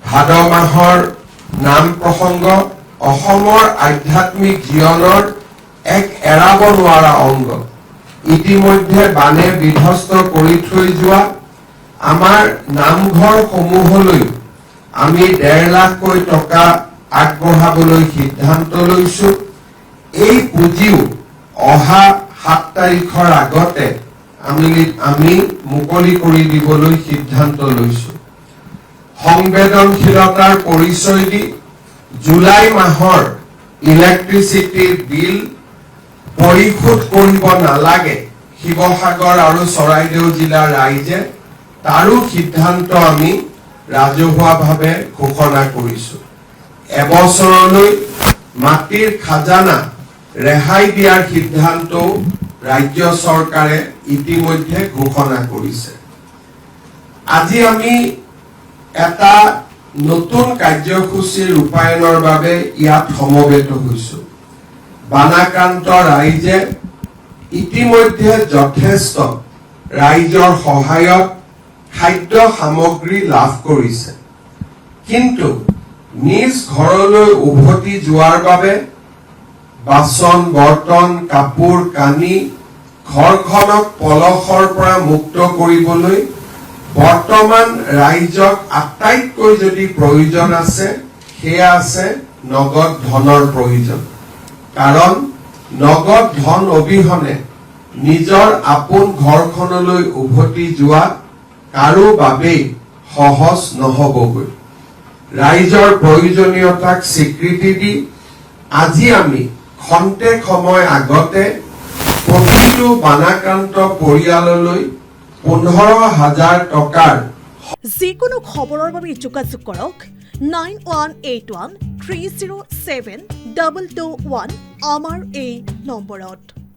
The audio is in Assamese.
ভাদ মাহৰ নাম প্ৰসংগ অসমৰ আধ্যাত্মিক জীৱনৰ এক এৰাব নোৱাৰা অংগ। ইতিমধ্যে বানে বিধ্বস্ত কৰি থৈ যোৱা আমাৰ নামঘৰসমূহলৈ আমি 1.5 লাখকৈ টকা আগবঢ়াবলৈ সিদ্ধান্ত লৈছো। এই পুঁজিও অহা 7 তাৰিখৰ আগতে আমি মুকলি কৰি দিবলৈ সিদ্ধান্ত লৈছো। সংবেদনশীলতাৰ পৰিচয় দি জুলাই মাহৰ ইলেক্ট্ৰিচিটিৰ বিল পৰিশোধ কৰিব নালাগে শিৱসাগৰ আৰু চৰাইদেউ জিলাৰ ৰাইজে তাৰো সিদ্ধান্ত আমি ৰাজহুৱাভাৱে ঘোষণা কৰিছো। এবছৰলৈ মাটিৰ খাজানা ৰেহাই দিয়াৰ সিদ্ধান্তও ৰাজ্য চৰকাৰে ইতিমধ্যে ঘোষণা কৰিছে। আজি আমি এটা নতুন কাৰ্যসূচী ৰূপায়ণৰ বাবে ইয়াত সমবেত হৈছো। বানাক্ৰান্ত ৰাইজে ইতিমধ্যে যথেষ্ট ৰাইজৰ সহায়ত খাদ্য সামগ্ৰী লাভ কৰিছে, কিন্তু নিজ ঘৰলৈ উভতি যোৱাৰ বাবে বাচন বৰ্তন কাপোৰ কানি ঘৰখনক পলসৰ পৰা মুক্ত কৰিবলৈ বৰ্তমান ৰাইজক আটাইতকৈ যদি প্ৰয়োজন আছে সেয়া আছে নগদ ধনৰ প্ৰয়োজন। কাৰণ নগদ ধন অবিহনে নিজৰ আপোন ঘৰখনলৈ উভতি যোৱা কাৰো বাবেই সহজ নহবগৈ। ৰাইজৰ প্ৰয়োজনীয়তাক স্বীকৃতি দি আজি আমি খন্তেক সময় আগতে প্ৰতিটো বানাক্ৰান্ত পৰিয়াললৈ 15,000 টকাৰ যিকোনো খবৰৰ বাবে যোগাযোগ কৰক 9181 307 221 আমাৰ এই নম্বৰত।